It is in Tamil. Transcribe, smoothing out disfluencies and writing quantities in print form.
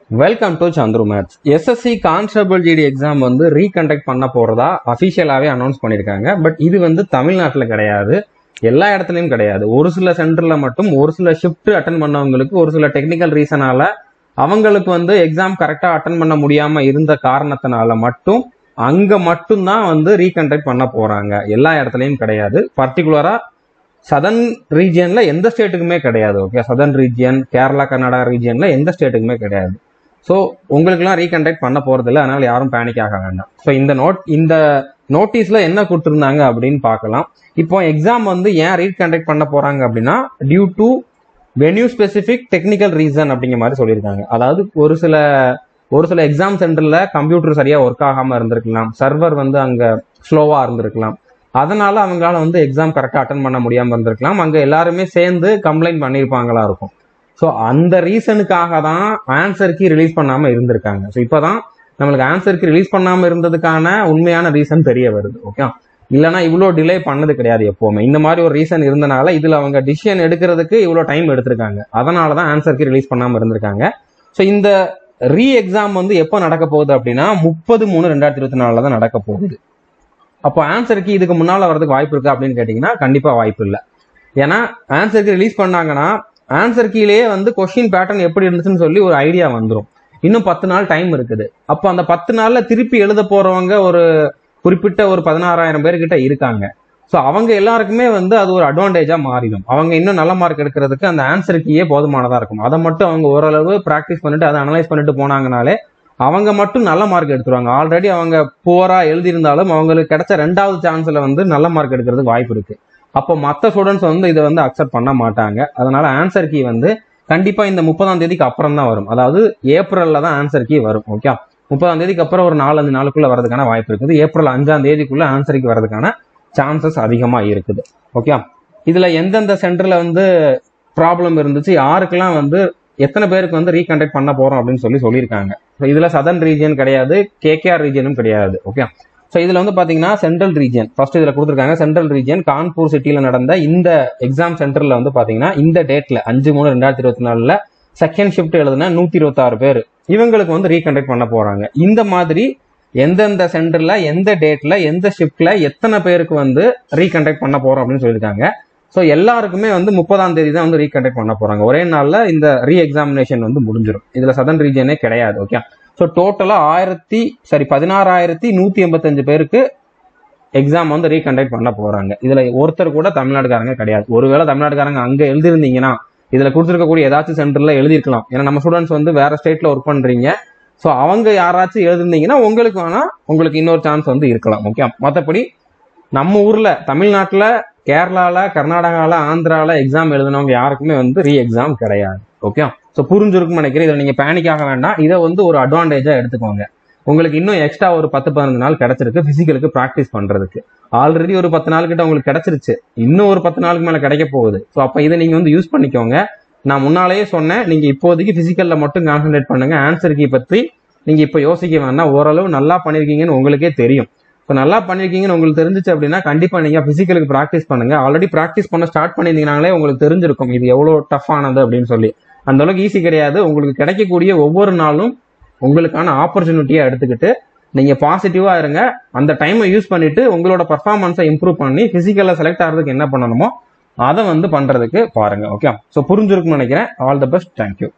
Welcome to Chandru maths. SSC constable GT exam வந்து ரீகண்டக்ட் பண்ண போறதா அபிஷியலாவே அனௌன்ஸ் பண்ணிருக்காங்க. பட் இது வந்து தமிழ்நாட்டில் கிடையாது, எல்லா இடத்துலயும் கிடையாது. ஒரு சில சென்டர்ல மட்டும் ஒரு சில ஷிஃப்ட் அட்டன் பண்ணவங்களுக்கு ஒரு சில டெக்னிக்கல் ரீசனால அவங்களுக்கு வந்து எக்ஸாம் கரெக்டா அட்டன் பண்ண முடியாம இருந்த காரணத்தினால மட்டும் அங்க மட்டும்தான் வந்து ரீகண்டக்ட் பண்ண போறாங்க. எல்லா இடத்துலயும் கிடையாது. பர்டிகுலரா சதர்ன் ரீஜியன்ல எந்த ஸ்டேட்டுக்குமே கிடையாது. Okay, southern region, Kerala, Karnataka ரீஜியன்ல எந்த ஸ்டேட்டுக்குமே கிடையாது. ஸோ உங்களுக்குலாம் ரீகண்டக்ட் பண்ண போறது இல்லை, அதனால யாரும் பேனிக் ஆக வேண்டாம். ஸோ இந்த நோட்டீஸ்ல என்ன கொடுத்துருந்தாங்க அப்படின்னு பார்க்கலாம். இப்போ எக்ஸாம் வந்து ஏன் ரீகண்டக்ட் பண்ண போறாங்க அப்படின்னா due to venue specific technical reason அப்படிங்கிற மாதிரி சொல்லியிருக்காங்க. அதாவது ஒரு சில எக்ஸாம் சென்டர்ல கம்ப்யூட்டர் சரியா ஒர்க் ஆகாம இருந்திருக்கலாம், சர்வர் வந்து அங்க ஸ்லோவா இருந்திருக்கலாம், அதனால அவங்களால வந்து எக்ஸாம் கரெக்டா அட்டன் பண்ண முடியாம இருந்திருக்கலாம். அங்க எல்லாருமே சேர்ந்து கம்ப்ளைண்ட் பண்ணியிருப்பாங்களா இருக்கும். ஸோ அந்த ரீசனுக்காக தான் ஆன்சர் கீ ரிலீஸ் பண்ணாம இருந்திருக்காங்க. ஸோ இப்போதான் நம்மளுக்கு ஆன்சர் கீ ரிலீஸ் பண்ணாம இருந்ததுக்கான உண்மையான ரீசன் தெரிய வருது. ஓகே, இல்லைன்னா இவ்வளோ டிலே பண்ணது கிடையாது எப்பவுமே. இந்த மாதிரி ஒரு ரீசன் இருந்தனால இதுல அவங்க டிசிஷன் எடுக்கிறதுக்கு இவ்வளோ டைம் எடுத்திருக்காங்க. அதனாலதான் ஆன்சர் கீ ரிலீஸ் பண்ணாம இருந்திருக்காங்க. ஸோ இந்த ரீ எக்ஸாம் வந்து எப்போ நடக்க போகுது அப்படின்னா 30/3/2024 தான் நடக்க போகுது. அப்போ ஆன்சருக்கு இதுக்கு முன்னால வரதுக்கு வாய்ப்பு இருக்கா அப்படின்னு கேட்டீங்கன்னா கண்டிப்பா வாய்ப்பு இல்லை. ஏன்னா ஆன்சருக்கு ரிலீஸ் பண்ணாங்கன்னா ஆன்சர் கீழே வந்து கொஸ்டின் பேட்டர்ன் எப்படி இருந்துச்சுன்னு சொல்லி ஒரு ஐடியா வந்துடும். இன்னும் 10 நாள் டைம் இருக்குது. அப்போ அந்த 10 நாள்ல திருப்பி எழுத போறவங்க ஒரு குறிப்பிட்ட ஒரு 16,000 பேர்கிட்ட இருக்காங்க. ஸோ அவங்க எல்லாருக்குமே வந்து அது ஒரு அட்வான்டேஜா மாறிடும். அவங்க இன்னும் நல்ல மார்க் எடுக்கிறதுக்கு அந்த ஆன்சர் கீயே போதுமானதா இருக்கும். அதை மட்டும் அவங்க ஓரளவு ப்ராக்டிஸ் பண்ணிட்டு அதை அனலைஸ் பண்ணிட்டு போனாங்கனாலே அவங்க மட்டும் நல்ல மார்க் எடுத்துருவாங்க. ஆல்ரெடி அவங்க புவரா எழுதியிருந்தாலும் அவங்களுக்கு கிடைச்ச 2வது சான்ஸ்ல வந்து நல்ல மார்க் எடுக்கிறதுக்கு வாய்ப்பு இருக்கு. அப்போ மற்ற ஸ்டூடெண்ட்ஸ் வந்து இதை வந்து அக்செப்ட் பண்ண மாட்டாங்க. அதனால ஆன்சர் கீ வந்து கண்டிப்பா இந்த 30ஆம் தேதிக்கு அப்புறம் தான் வரும். அதாவது ஏப்ரல்ல தான் ஆன்சர் கீ வரும். ஓகே, 30ஆம் தேதிக்கு அப்புறம் ஒரு 4-5 நாளுக்குள்ள வரதுக்கான வாய்ப்பு இருக்குது. ஏப்ரல் 5ஆம் தேதிக்குள்ள ஆன்சர் கீ வரதுக்கான சான்சஸ் அதிகமா இருக்குது. ஓகே, இதுல எந்தெந்த சென்டர்ல வந்து ப்ராப்ளம் இருந்துச்சு, யாருக்கெல்லாம் வந்து எத்தனை பேருக்கு வந்து ரீகண்டக்ட் பண்ண போறோம் அப்படின்னு சொல்லியிருக்காங்க. இதுல சதர்ன் ரீஜியன் கிடையாது, கேகேஆர் ரீஜியனும் கிடையாது. ஓகே, ஸோ இதுல வந்து பாத்தீங்கன்னா சென்ட்ரல் ரீஜியன் ஃபர்ஸ்ட் இதுல கொடுத்துருக்காங்க. சென்ட்ரல் ரீஜியன் கான்பூர் சிட்டியில நடந்த இந்த எக்ஸாம் சென்டர்ல வந்து பாத்தீங்கன்னா இந்த டேட்ல 5/3/2024 செகண்ட் ஷிஃப்ட் எழுதுன 126 பேர் இவங்களுக்கு வந்து ரீகண்டக்ட் பண்ண போறாங்க. இந்த மாதிரி எந்தெந்த சென்டர்ல எந்த டேட்ல எந்த ஷிஃப்ட்ல எத்தனை பேருக்கு வந்து ரீகண்டக்ட் பண்ண போறோம் அப்படின்னு சொல்லியிருக்காங்க. ஸோ எல்லாருக்குமே வந்து 30ஆம் தேதி தான் வந்து ரீகண்டக்ட் பண்ண போறாங்க. ஒரே நாள்ல இந்த ரீ எக்ஸாமினேஷன் வந்து முடிஞ்சிடும். இதுல சதர்ன் ரீஜியனே கிடையாது. ஓகே, ஸோ டோட்டலா 16,185 பேருக்கு எக்ஸாம் வந்து ரீகண்டக்ட் பண்ண போறாங்க. இதுல ஒருத்தர் கூட தமிழ்நாடுக்காரங்க கிடையாது. ஒருவேளை தமிழ்நாடுக்காரங்க அங்க எழுதிருந்தீங்கன்னா இதுல கொடுத்துருக்கக்கூடிய ஏதாச்சும் சென்டர்ல எழுதிருக்கலாம். ஏன்னா நம்ம ஸ்டூடெண்ட்ஸ் வந்து வேற ஸ்டேட்ல ஒர்க் பண்றீங்க. ஸோ அவங்க யாராச்சும் எழுதிருந்தீங்கன்னா உங்களுக்கு வேணா உங்களுக்கு இன்னொரு சான்ஸ் வந்து இருக்கலாம். ஓகே, மற்றபடி நம்ம ஊர்ல தமிழ்நாட்டுல, கேரளால, கர்நாடகால, ஆந்திரால எக்ஸாம் எழுதினவங்க யாருக்குமே வந்து ரீ எக்ஸாம் கிடையாது. ஓகே, ஸோ புரிஞ்சிருக்குன்னு நினைக்கிறேன். இதில் நீங்க பேனிக் ஆக வேண்டாம். இதை வந்து ஒரு அட்வான்டேஜா எடுத்துக்கோங்க. உங்களுக்கு இன்னும் எக்ஸ்ட்ரா ஒரு 10-15 நாள் கிடைச்சிருக்கு பிசிக்கலுக்கு ப்ராக்டிஸ் பண்றதுக்கு. ஆல்ரெடி ஒரு 10 நாள் கிட்ட உங்களுக்கு கிடைச்சிருச்சு, இன்னும் ஒரு 10 நாளுக்கு மேல கிடைக்க போகுது. ஸோ அப்ப இதை நீங்க வந்து யூஸ் பண்ணிக்கோங்க. நான் முன்னாலேயே சொன்னேன், நீங்க இப்போதைக்கு பிசிக்கல்ல மட்டும் கான்சென்ட்ரேட் பண்ணுங்க. ஆன்சர் கீ பற்றி நீங்க இப்ப யோசிக்க வேண்டாம். ஓரளவு நல்லா பண்ணிருக்கீங்கன்னு உங்களுக்கே தெரியும். இப்போ நல்லா பண்ணிருக்கீங்கன்னு உங்களுக்கு தெரிஞ்சிச்சு அப்படின்னா கண்டிப்பா நீங்க பிசிக்கலுக்கு ப்ராக்டிஸ் பண்ணுங்க. ஆல்ரெடி ப்ராக்டிஸ் பண்ண ஸ்டார்ட் பண்ணியிருந்தீங்கனாலே உங்களுக்கு தெரிஞ்சிருக்கும் இது எவ்வளவு டஃப் ஆனது அப்படின்னு சொல்லி. அந்த அளவுக்கு ஈஸி கிடையாது. உங்களுக்கு கிடைக்கக்கூடிய ஒவ்வொரு நாளும் உங்களுக்கான ஆப்பர்ச்சுனிட்டியா எடுத்துக்கிட்டு நீங்க பாசிட்டிவா இருங்க. அந்த டைமை யூஸ் பண்ணிட்டு உங்களோட பர்ஃபார்மன்ஸை இம்ப்ரூவ் பண்ணி பிசிக்கல்ல செலக்ட் ஆகிறதுக்கு என்ன பண்ணணுமோ அதை வந்து பண்றதுக்கு பாருங்க. ஓகே, ஸோ புரிஞ்சிருக்கும்னு நினைக்கிறேன். All the best. தேங்க்யூ.